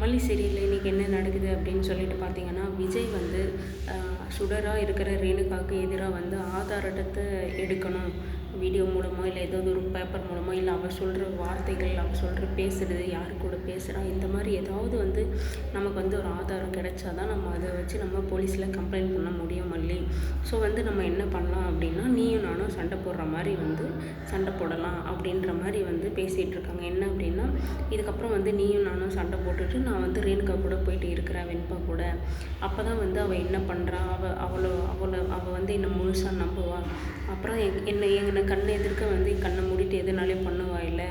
மல்லி சீரியலில் இன்றைக்கி என்ன நடக்குது அப்படின்னு சொல்லிட்டு பார்த்தீங்கன்னா, விஜய் வந்து சுடராக இருக்கிற ரேணுகாவுக்கு எதிராக வந்து ஆதார் அட்டத்தை எடுக்கணும். வீடியோ மூலமாக இல்லை ஏதாவது ஒரு பேப்பர் மூலமாக இல்லை அவள் சொல்கிற வார்த்தைகள், அவள் சொல்கிற பேசுகிறது, யார் கூட பேசுகிறா, இந்த மாதிரி ஏதாவது வந்து நமக்கு வந்து ஒரு ஆதாரம் கிடைச்சா தான் நம்ம அதை வச்சு நம்ம போலீஸில் கம்ப்ளைண்ட் பண்ண முடியும் மல்லி. ஸோ வந்து நம்ம என்ன பண்ணலாம் அப்படின்னா, நீயும் நானும் சண்டை போடுற மாதிரி வந்து சண்டை போடலாம் அப்படின்ற மாதிரி வந்து பேசிகிட்டு இருக்காங்க. என்ன அப்படின்னா, இதுக்கப்புறம் வந்து நீயும் நானும் சண்டை போட்டுட்டு நான் வந்து ரேணுகா கூட போயிட்டு இருக்கிறேன், வெண்பா கூட. அப்போ தான் வந்து அவள் என்ன பண்ணுறா, அவள் வந்து என்னை முழுசாக நம்புவாள். அப்புறம் என்னை கண் எதிர்க்க வந்து கண்ணை மூடிட்டு எதுனாலையும் பண்ணுவா இல்லை.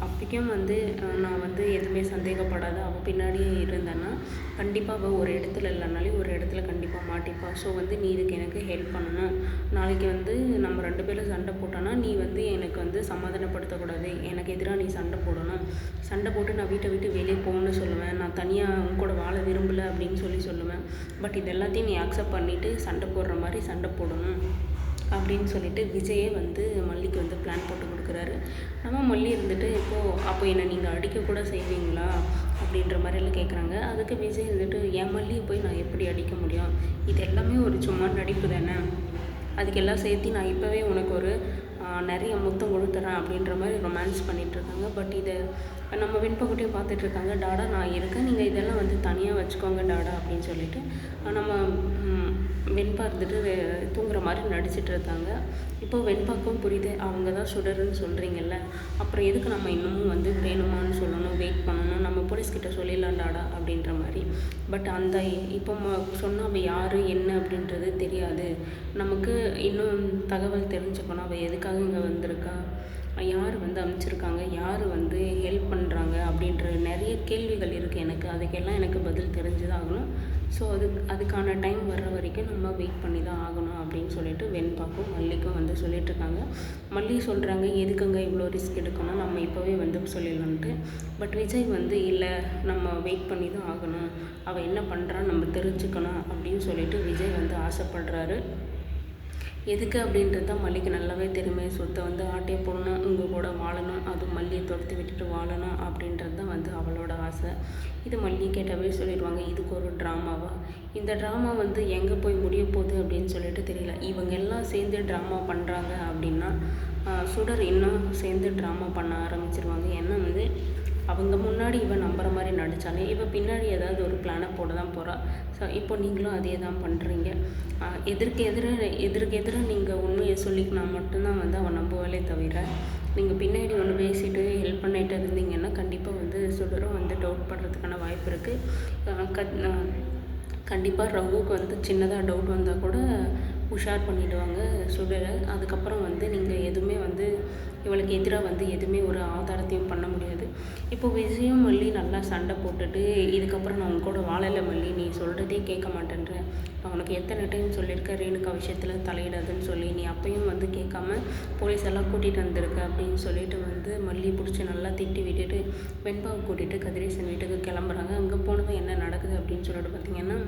அப்போக்கும் வந்து நான் வந்து எதுவுமே சந்தேகப்படாத அவள் பின்னாடியே இருந்தேன்னா கண்டிப்பாக அவள் ஒரு இடத்துல இல்லைனாலும் ஒரு இடத்துல கண்டிப்பாக மாட்டிப்பா. ஸோ வந்து நீ இதுக்கு எனக்கு ஹெல்ப் பண்ணணும். நாளைக்கு வந்து நம்ம 2 பேரும் சண்டை போட்டோன்னா நீ வந்து எனக்கு வந்து சமாதானப்படுத்தக்கூடாது, எனக்கு எதிராக நீ சண்டை போடணும். சண்டை போட்டு நான் வீட்டை விட்டு வெளியே போகணுன்னு சொல்லுவேன், நான் தனியாக உங்க கூட வாழ விரும்பலை அப்படின்னு சொல்லுவேன். பட் இது எல்லாத்தையும் நீ அக்செப்ட் பண்ணிவிட்டு சண்டை போடுற மாதிரி சண்டை போடணும் அப்படின்னு சொல்லிட்டு விஜயே வந்து மல்லிக்கு வந்து பிளான் போட்டு கொடுக்குறாரு. நம்ம மல்லி இருந்துட்டு அப்போ என்னை நீங்கள் அடிக்கக்கூட செய்வீங்களா அப்படின்ற மாதிரிலாம் கேட்குறாங்க. அதுக்கு விஜய் இருந்துட்டு என் மல்லியை போய் நான் எப்படி அடிக்க முடியும், இது எல்லாமே ஒரு சும்மா நடிப்பு தானே, அதுக்கெல்லாம் சேர்த்து நான் இப்போவே உனக்கு ஒரு நிறைய முத்தம் கொடுத்துறேன் அப்படின்ற மாதிரி ரொமான்ஸ் பண்ணிகிட்ருக்காங்க. பட் இதை நம்ம வெண்பகுட்டியும் பார்த்துட்ருக்காங்க. டாடா நான் இருக்கேன், நீங்கள் இதெல்லாம் வந்து தனியாக வச்சுக்கோங்க டாடா அப்படின்னு சொல்லிட்டு நம்ம வெண்பா இருந்துட்டு தூங்குற மாதிரி நடிச்சிட்டு இருக்காங்க. இப்போது வெண்பாக்கும் புரியுது, அவங்க தான் சுடருன்னு சொல்கிறீங்கல்ல, அப்புறம் எதுக்கு நம்ம இன்னமும் வந்து வேணுமான்னு சொல்லணும், வெயிட் பண்ணணும், நம்ம போலீஸ்கிட்ட சொல்லிடலாம் டாடா அப்படின்ற மாதிரி. பட் அந்த இப்போ சொன்னால் அவள் யார் என்ன அப்படின்றது தெரியாது, நமக்கு இன்னும் தகவல் தெரிஞ்சுக்கணும். அவள் எதுக்காக இங்கே வந்திருக்கா, யார் வந்து அனுப்பிச்சிருக்காங்க, யார் வந்து ஹெல்ப் பண்ணுறாங்க அப்படின்ற நிறைய கேள்விகள் இருக்குது எனக்கு. அதுக்கெல்லாம் எனக்கு பதில் தெரிஞ்சு தான் ஆகணும். ஸோ அதுக்கான டைம் வர்ற வரைக்கும் நம்ம வெயிட் பண்ணி தான் ஆகணும் அப்படின்னு சொல்லிட்டு வெண்பாக்கும் மல்லிக்கும் வந்து சொல்லிகிட்ருக்காங்க. மல்லி சொல்கிறாங்க, எதுக்குங்க இவ்வளோ ரிஸ்க் எடுக்கணும், நம்ம இப்போவே வந்து சொல்லிடலான்ட்டு. பட் விஜய் வந்து இல்லை, நம்ம வெயிட் பண்ணி தான் ஆகணும், அவள் என்ன பண்ணுறான்னு நம்ம தெரிஞ்சுக்கணும் அப்படின்னு சொல்லிட்டு விஜய் வந்து ஆசைப்படுறாரு. எதுக்கு அப்படின்றது தான் மல்லிக்கு நல்லாவே தெரியுமே. சொத்தை வந்து ஆட்டையை போடணும், உங்கள் கூட வாழணும், அதுவும் மல்லியை துரத்தி விட்டுட்டு வாழணும் அப்படின்றது தான் வந்து அவளோட ஆசை. இது மல்லி கேட்டாவே சொல்லிடுவாங்க, இதுக்கு ஒரு ட்ராமாவா, இந்த ட்ராமா வந்து எங்கே போய் முடிய போகுது அப்படின்னு சொல்லிட்டு தெரியல. இவங்க எல்லாம் சேர்ந்து ட்ராமா பண்ணுறாங்க அப்படின்னா சுடர் இன்னும் சேர்ந்து ட்ராமா பண்ண ஆரம்பிச்சிருவாங்க. ஏன்னா வந்து அவங்க முன்னாடி இவன் நம்புற மாதிரி நடித்தாலே இவன் பின்னாடி ஏதாவது ஒரு பிளானை போட தான் போகிறா. ஸோ இப்போ நீங்களும் அதே தான் பண்ணுறீங்க. எதிர்க்கு எதிராக நீங்கள் உண்மையை சொல்லிக்கினா மட்டும்தான் வந்து அவன் நம்புவாளே தவிர, நீங்கள் பின்னாடி ஒன்று பேசிட்டு ஹெல்ப் பண்ணிட்டு இருந்தீங்கன்னா கண்டிப்பாக வந்து சுடரும் வந்து டவுட் பண்ணுறதுக்கான வாய்ப்பு இருக்குது. கண்டிப்பாக ரகுவுக்கு வந்து சின்னதாக டவுட் வந்தால் கூட உஷார் பண்ணிவிடுவாங்க சுடரை. அதுக்கப்புறம் வந்து நீங்கள் எதுவுமே வந்து இவளுக்கு எதிராக வந்து எதுவுமே ஒரு ஆதாரத்தையும் பண்ண முடியாது. இப்போது விஜயும் மல்லி நல்லா சண்டை போட்டுட்டு, இதுக்கப்புறம் நான் உங்க கூட வாழலை மல்லி, நீ சொல்கிறதே கேட்க மாட்டேன்ற, நான் உனக்கு எத்தனை டைம் சொல்லியிருக்க ரேணுகா விஷயத்தில் தலையிடாதுன்னு சொல்லி, நீ அப்பையும் வந்து கேட்காம போலீஸ் எல்லாம் கூட்டிகிட்டு வந்திருக்க அப்படின்னு சொல்லிட்டு வந்து மல்லி பிடிச்சி நல்லா திட்டி விட்டுட்டு வெண்பாவை கூட்டிகிட்டு கதிரேசன் வீட்டுக்கு கிளம்புறாங்க. அங்கே போனதும் என்ன நடக்குது அப்படின்னு சொல்லிட்டு பார்த்தீங்கன்னா,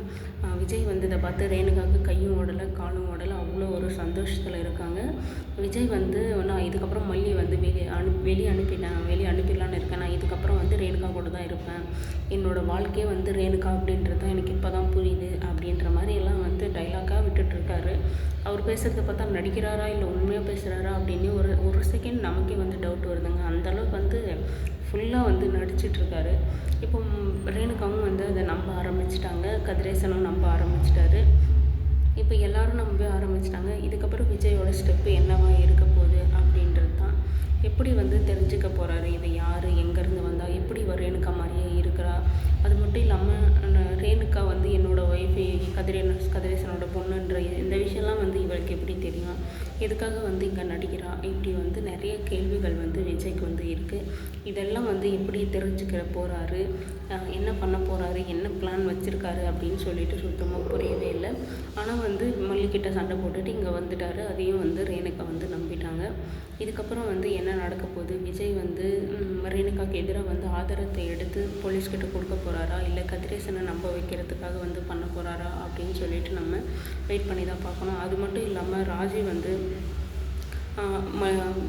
விஜய் வந்து இதை பார்த்து ரேணுகாவுக்கு கையும் ஓடலை காலும் ஓடலை, அவ்வளோ ஒரு சந்தோஷத்தில் இருக்காங்க. விஜய் வந்து நான் இதுக்கப்புறம் மல்லி வந்து வெளியே அனுப்பிடலான்னு இருக்கேன், நான் இதுக்கப்புறம் வந்து ரேணுகா கூட தான் இருப்பேன், என்னோடய வாழ்க்கையே வந்து ரேணுகா அப்படின்றது தான் எனக்கு இப்போ தான் புரியுது அப்படின்ற மாதிரி எல்லாம் வந்து டைலாக்காக விட்டுட்ருக்காரு. அவர் பேசுகிறத பார்த்தா நடிக்கிறாரா இல்லை உண்மையாக பேசுகிறாரா அப்படின்னு ஒரு செகண்ட் நமக்கே வந்து டவுட் வருதுங்க. அந்தளவுக்கு வந்து ஃபுல்லாக வந்து நடிச்சிட்ருக்காரு. இப்போ ரேணுகாவும் வந்து அதை நம்ப ஆரம்பிச்சிட்டாங்க, கதிரேசனும் நம்ப ஆரம்பிச்சிட்டாரு. இப்போ எல்லோரும் நம்ப ஆரம்பிச்சிட்டாங்க. இதுக்கப்புறம் விஜயோட ஸ்டெப்பு என்னவா இருக்க போகுது அப்படின்றது தான். எப்படி வந்து தெரிஞ்சுக்க போகிறாரு, இதை யார் எங்கேருந்து வந்தால், எப்படி ரேணுகா மாதிரியே இருக்கிறா, அது மட்டும் இல்லாமல் ரேணுகா வந்து என்னோடய ஒய்ஃபு கதிரேசனோட பொண்ணுன்ற இந்த விஷயம்லாம் வந்து இவளுக்கு எப்படி தெரியும், எதுக்காக வந்து இங்கே நடிக்கிறா, இப்படி வந்து நிறைய கேள்விகள் வந்து விஜய்க்கு வந்து இருக்குது. இதெல்லாம் வந்து எப்படி தெரிஞ்சுக்கிற போகிறாரு, என்ன பண்ண போகிறாரு, என்ன பிளான் வச்சுருக்காரு அப்படின்னு சொல்லிட்டு சுத்தமாக புரியவே இல்லை. ஆனால் வந்து மல்லிக்கிட்ட சண்டை போட்டுட்டு இங்கே வந்துட்டார். அதையும் வந்து ரேணுகா வந்து நம்பிட்டாங்க. இதுக்கப்புறம் வந்து என்ன நடக்க போகுது, விஜய் வந்து ரேணுகாவுக்கு எதிராக வந்து ஆதாரத்தை எடுத்து போலீஸ்கிட்ட கொடுக்க போகிறாரா, இல்லை கதிரேசனை நம்ப வைக்கிறதுக்காக வந்து பண்ண போகிறாரா அப்படின்னு சொல்லிட்டு நம்ம வெயிட் பண்ணி தான் பார்க்கணும். அது மட்டும் இல்லாமல் ராஜி வந்து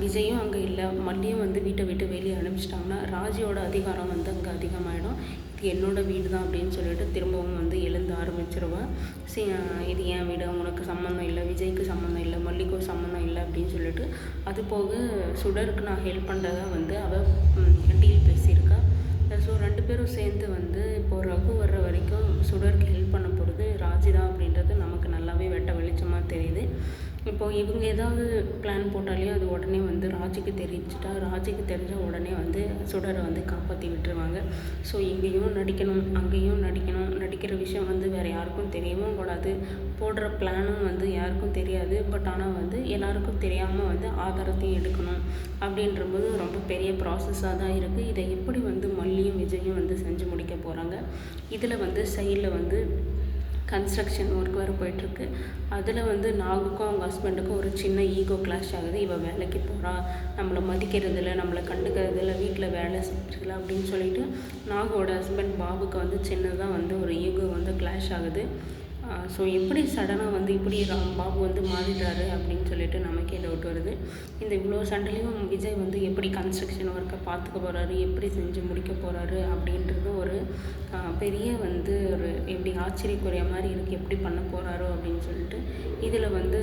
விஜயும் அங்கே இல்லை, மல்லியும் வந்து வீட்டை விட்டு வெளியே அனுப்பிச்சிட்டாங்கன்னா ராஜியோட அதிகாரம் வந்து அங்கே அதிகமாகிடும். இது என்னோடய வீடு தான் அப்படின்னு சொல்லிட்டு திரும்பவும் வந்து எழுந்த ஆரம்பிச்சிருவா. இது என் வீடு, உனக்கு சம்மந்தம் இல்லை, விஜய்க்கு சம்மந்தம் இல்லை, மல்லிகோ சம்மந்தம் இல்லை அப்படின்னு சொல்லிட்டு அது போக சுடருக்கு நான் ஹெல்ப் பண்ணுறதா வந்து அவள் டீல் பேசியிருக்கா. ஸோ 2 பேரும் சேர்ந்து வந்து இப்போது ரகு வர்ற வரைக்கும் சுடருக்கு ஹெல்ப் பண்ண போகிறது ராஜி தான் அப்படின்றது நமக்கு நல்லாவே வெட்ட வெளிச்சமாக தெரியுது. இப்போது இவங்க ஏதாவது பிளான் போட்டாலே அது உடனே வந்து ராஜிக்கு தெரிஞ்சிட்டா, ராஜிக்கு தெரிஞ்சால் உடனே வந்து சுடரை வந்து காப்பாற்றி விட்டுருவாங்க. ஸோ இங்கேயும் நடிக்கணும், அங்கேயும் நடிக்கணும், நடிக்கிற விஷயம் வந்து வேறு யாருக்கும் தெரியவும் கூடாது, போடுற பிளானும் வந்து யாருக்கும் தெரியாது. பட் ஆனால் வந்து எல்லாருக்கும் தெரியாமல் வந்து ஆதாரத்தையும் எடுக்கணும் அப்படின்றபோது ரொம்ப பெரிய ப்ராசஸாக தான் இருக்குது. இதை எப்படி வந்து மல்லியும் விஜயும் வந்து செஞ்சு முடிக்க போகிறாங்க. இதில் வந்து சைடில் வந்து கன்ஸ்ட்ரக்ஷன் ஒர்க் வேறு போயிட்டுருக்கு. அதில் வந்து நாகுக்கும் அவங்க ஹஸ்பண்டுக்கும் ஒரு சின்ன ஈகோ கிளாஷ் ஆகுது. இவள் வேலைக்கு போகிறா, நம்மளை மதிக்கிறதில்ல, நம்மளை கண்டுக்கிறதில்ல, வீட்டில் வேலை செய்கிறதில்ல அப்படின்னு சொல்லிட்டு நாகோட ஹஸ்பண்ட் பாபுக்கு வந்து சின்னதாக வந்து ஒரு ஈகோ வந்து கிளாஷ் ஆகுது. ஸோ எப்படி சடனாக வந்து இப்படி பாபு வந்து மாறிடுறாரு அப்படின்னு சொல்லிட்டு நமக்கே டவுட் வருது. இந்த இவ்வளோ சண்டையிலையும் விஜய் வந்து எப்படி கன்ஸ்ட்ரக்ஷன் ஒர்க்கை பார்த்துக்க போகிறாரு, எப்படி செஞ்சு முடிக்க போகிறாரு அப்படின்றது ஒரு பெரிய வந்து ஒரு எப்படி ஆச்சரியக்குரிய மாதிரி இருக்குது. எப்படி பண்ண போகிறாரோ அப்படின்னு சொல்லிட்டு இதில் வந்து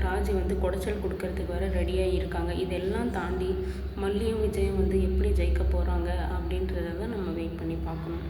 ராஜி வந்து குடைச்சல் கொடுக்கறதுக்கு வேறு ரெடியாக இருக்காங்க. இதெல்லாம் தாண்டி மல்லியும் விஜயும் வந்து எப்படி ஜெயிக்க போகிறாங்க அப்படின்றத தான் நம்ம வெயிட் பண்ணி பார்க்கணும்.